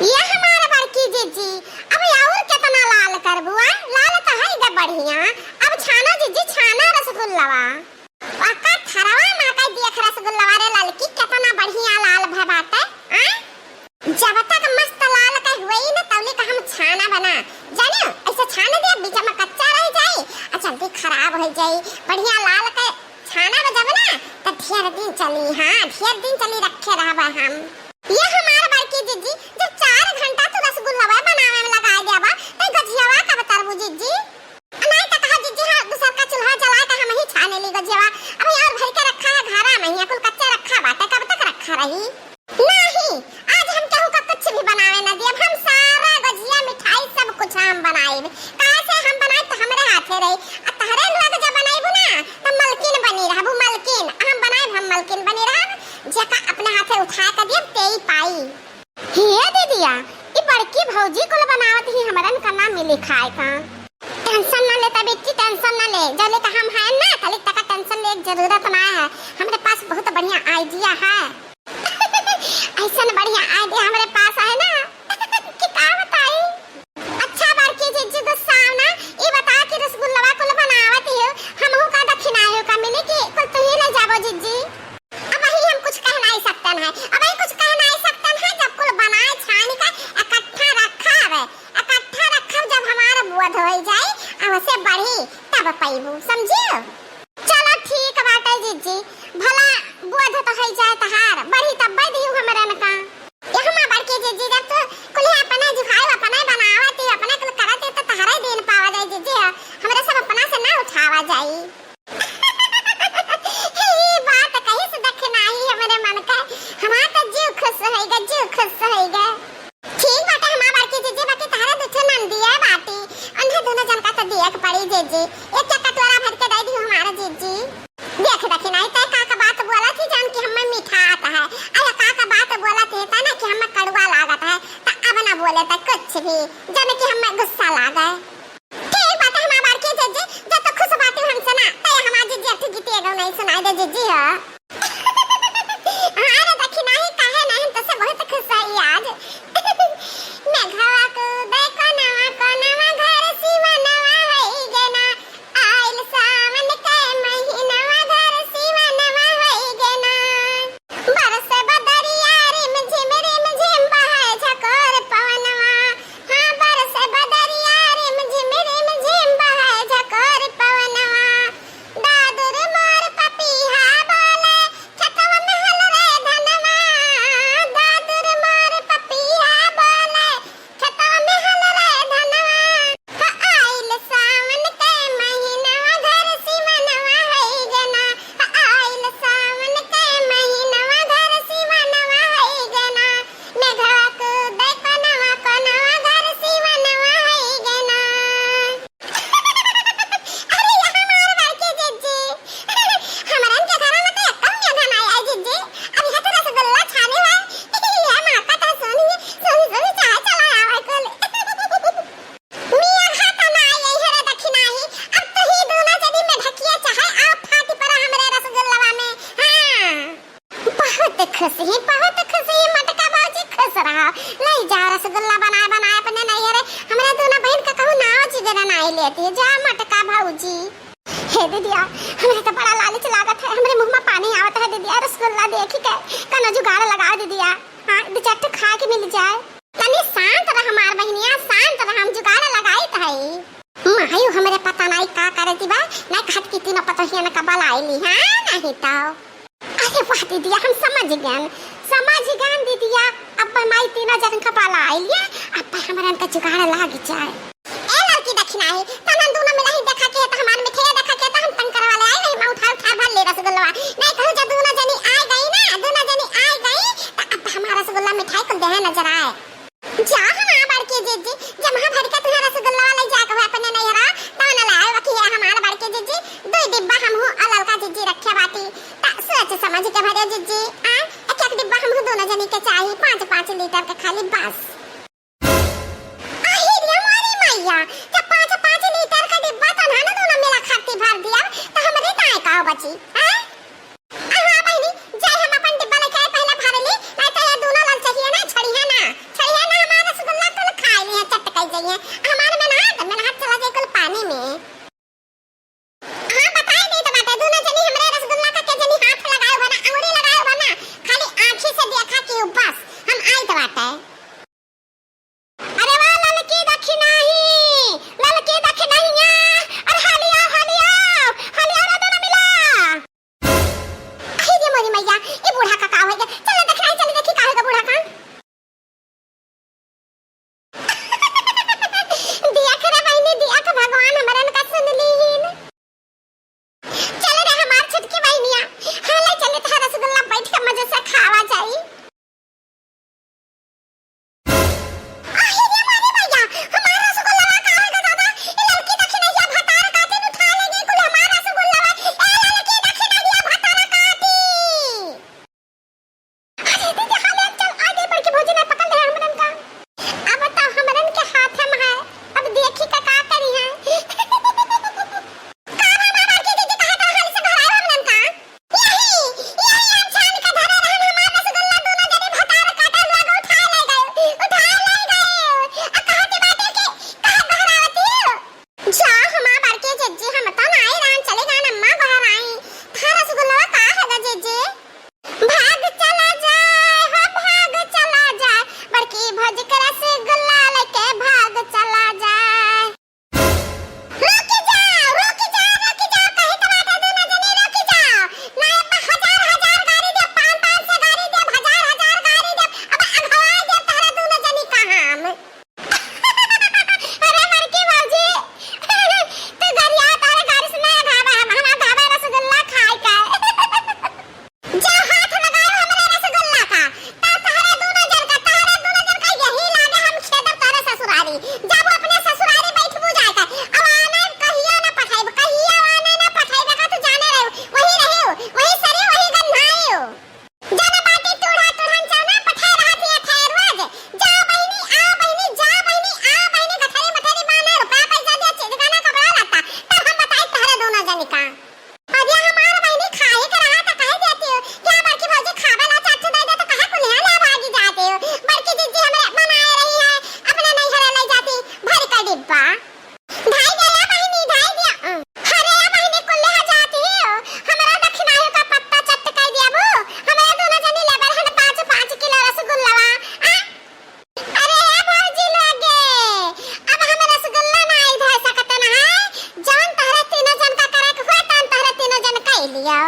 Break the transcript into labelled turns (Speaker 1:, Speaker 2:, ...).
Speaker 1: ये हमारा बड़की जीजी। अब और कितना लाल करबुआ? लाल तो है ग बढ़िया। अब छाना जीजी, छाना रसगुल्लावा। वाका थरवा में का देख रसगुल्लावा रे ललकी कितना बढ़िया लाल भे बाटे। जब तक मस्त लाल का हुई ना तबले का हम छाना बना जाने ऐसे छाने दे बीच में कच्चा रह जाए और जल्दी खराब हो जाए। बढ़िया लाल का छाना बजब ना तो ढेर दिन चली। हां ढेर दिन चली रखे रहबा हम। ये हमारा बड़की जीजी जब 4 घंटा तो रसगुल्लावा बनावे में लगा देबा तो गजियावा का बतरबू जीजी। नहीं तो कहा जीजी हां दूसरा का चूल्हा जला के हम ही छाने ली गजियावा। अब यार भर के रखा है घरा में ही कुल कच्चा रखा बाटे कब तक रखा रही। नहीं आज हम केहू का कुछ भी बनावे ना दिए। हम सारा गजिया मिठाई सब कुछ हम बनाएब। कैसे हम बनाए तो हमरे हाथे रही। आ तहरे लोग जब बनाएबू ना तो मलकिन बनी रहबू मलकिन। हम बनाएब हम मलकिन बनी रहब। जेका अपने हाथे उठा के दिए तेई पाई। हे दीदिया ई बड़की भौजी कुल बनावत ही हमरन का ना मिली खाए का। टेंशन ना लेता बेटी टेंशन ना ले। जले का हम है ना खाली तक टेंशन ले जरूरत ना है। हमरे पास बहुत बढ़िया आइडिया है। ऐसा बढ़िया आइडिया हमारे पास है ना कि का बताई। अच्छा बड़की जीजी गुस्सा ना ये बता कि रसगुल्लावा कुल बनावत हो हमहु का दक्षिणायो का मिले कि कुल तू ही ले जाबो जीजी। अब ही हम कुछ कह नहीं सकते हैं। अब ही कुछ कह नहीं सकते हैं। जब कुल बनाए छानी का इकट्ठा रखा है इकट्ठा रखा जब हमारा बुआध हो जाए अब से बढ़ी तब पाइबू समझियो। चलो ठीक बाटे जीजी भला बुआध तो हो जाए तहार बढ़ी तब दियो हमरा में का। ये हम बड़के जीजी जब तो कुल अपना जुखाई अपना बनावत ही अपना कुल करत तो तहरा दिन पावा जाए जीजी। हमरा सब अपना से ना उठावा जाई। ये बात कहीं से देख नहीं हमरे मन का। हमारा तो जीव खुश होएगा जीव खुश होएगा। ठीक बाटे हम बड़के जीजी बाकी तहरा दुठे नंदी है बाटी अन्हे दोनों जन का तो दिया के पड़ी जीजी। एक क्या कटोरा भर के दे दी हमारा जीजी। देख देख नहीं तय का बात बोला थी जान कि हमें मीठा आता है। अरे का बात बोला थी ता ना कि हमें कड़वा लागत है ता अब ना बोले ता कुछ भी जब कि हमें गुस्सा लागे। ठीक बात है हमार के जीजी जब तो खुश बात हमसे ना तय हमार जीजी अठी गीत एगो नहीं सुनाई दे जीजी हो। अरे देखी नहीं काहे नहीं तो से बहुत खुश है आज। मैं घवा को देखो नवा घर सिवा नवा है गेना आइल सावन के महीना घर सिवा नवा है गेना। बरस बदरिया रिम झिम बहे झकोर पवनवा। हां बरस बदरिया रिम झिम बहे झकोर पवनवा। दादुर मोर पपीहा बोले खेतवा में हल रे धनवा। दादुर मोर पपीहा बोले खेतवा में हल रे धनवा। आइल सावन के महीना घर सिवा नवा है गेना। आइल सावन के महीना घर सिवा नवा है गेना। मेघवा को देखो नवा घर सिवा नवा है गेना। अरे ये हमारे बड़के जीजी हमरन के घर में तो कम मेघा नहीं आई जीजी। अब यह तो रसगुल्ला छाने है ये माता तो सोनी चाय चलाया है कुल। मियां खाता ना आई है रे दक्षिणाही। अब तो ही दोनों जदी में ढकिया चाहे आप फाटी पर हमरे रसगुल्लावा में। हां बहुत खुशी मटका बाजी खुश रहा। ले जा रसगुल्ला बनाए अपने नहीं रे हमरे दोनों बहन का कहू नाव जिगरा नहीं लेती जा मटका भौजी। हे दीदिया हमरा तो बड़ा लालच लागत है। हमरे मुंह में पानी आवत है दीदिया रसगुल्ला देख के कनो जुगाड़ लगा दीदिया। हां दो चट्ट खा के मिल जाए। तनी शांत रह हमार बहनिया शांत रह हम जुगाड़ लगाई है। मायू हमरे पता नहीं का करती बा नहीं खत की तीनों पतहिया न कबल आईली। हां नहीं तो अरे वाह दीदिया हम समझ गए दीदिया। अब माई तीनों जन कबल आईली अब हमरन का जुगाड़ लाग जाए। ए लड़की दक्षिणाही तनन दोनों मिला ही देखा के तो हमार मिठाई देखा के तो हम तंग करवा ले आई मैं उठा भर ले रसगुल्ला। नहीं कहूं जब दोनों जनी आ गई ना दोनों जनी आ गई तो अब हमारा रसगुल्ला मिठाई को देह नजर आए। जा हमार बड़के जीजी जब हम भर के तुम्हारा रसगुल्ला ले जाके अपने नहीं हरा तो न लाए वकी है हमार बड़के जीजी 2 डिब्बा हम हूं अलल का जीजी रखे बाटी ता सोच समझ के भरे जीजी। आ एक डिब्बा हम दोनों जनी के चाहिए 5-5 लीटर के खाली बस। आही रे हमारी मैया जब 5-5 लीटर का डिब्बा तो ना दोनों मिला खाती भर दिया तो हमरे ताए का बची। हां हां बहनी जाए हम अपन डिब्बा लेके पहले भर ली नहीं तो ये दोनों लल चाहिए ना छड़ी है ना है हमारे में नहा चला जाए कुल पानी में। हां बताई नहीं तो बात दोनों जनी हमरे रसगुल्ला का के जनी हाथ लगाए बना अंगूरी लगाए बना खाली आंखें से देखा कि बस हम आई तो बात है। अरे वाह ललकी देखी नहीं अरे हालिया ना दोनों मिला। आई रे मोरी मैया ये बूढ़ा का काम है चल देखना चल देखी का है बूढ़ा का दिया करे बहनी दिया का भगवान हमरन का सुन लीन। चल रे हमार छटकी बहनिया हाले चले था रसगुल्ला बैठ के मजे से खावा जाई। आई रे मोरी मैया हमार रसगुल्ला का है दादा ये लड़की देखी नहीं या भतार काटे न उठा लेंगे कुल हमार रसगुल्ला ए लड़की देखी नहीं या भतार काटी। अरे दीदी हाले चल आगे बढ़ के भोजन पकड़ ले हमरन का। अब तो हमरन के हाथ में है अब देखी का करी है का हमारा के दीदी कहा था हाल से घर आए हमरन का यही हम छान का धरे रहन हमार रसगुल्ला दोनों जने भतार काटे लगा उठा ले गए आ कहते बाटे के कहा घर आवती जा हमार बार के जज्जी हम तो ना आई रान चले जान अम्मा घर आई था रसगुल्ला का है जज्जी भाग चला जाए बड़की भौज के रसगुल्ला लेके भाग चला जाए। रुक जाओ कहीं तो बात दोनों जने रुक जाओ ना हजार गाड़ी दे 500 गाड़ी दे हजार गाड़ी दे अब अगवा दे तारा दोनों जनी कहां हम अरे बड़की भौजी तू गरिया तारे घर से ना भावा हमारा ढाबा रसगुल्ला खाए का जा हाथ लगाओ हमारे रसगुल्ला का तारे दोनों जन का यही लागे हम खेदब तारे ससुरारी जब अपने ससुरारी बैठ बु जाएगा अब आना कहिया ना पठाइब कहिया आना ना पठाइब का तू जाने रहे वही रहे वही सरे वही गन्नाए जब बाटी टूढ़ा टूढ़न चाना पठाई रहती है खैर रोज जा बहनी आ बहनी गठरी मठरी बाना रुपया पैसा दे चिजगाना कपड़ा लाता तब हम बताई तारे दोनों जन का अब ये हमार बहनी खाए के रहा था कहे देती हो क्या बड़की भौजी खावा ला चाट दे दे तो कहा कुल्हा ला भागी जाते हो बड़की दीदी हमें बनाए रही है अपने नहीं हरा ले जाती भर का डिब्बा ढाई दिया बहनी ढाई दिया अरे बहनी कुल्हा जाती हो हमारा दक्षिणायु का पत्ता चट कर दिया वो हमें दोनों जनी लेबर हन 5 किलो रसगुल्ला अरे भौजी लगे अब हमें रसगुल्ला ना इधर सकत ना है जान तहरे तीनों जन का करे हुआ तान तहरे तीनों जन कह लिया।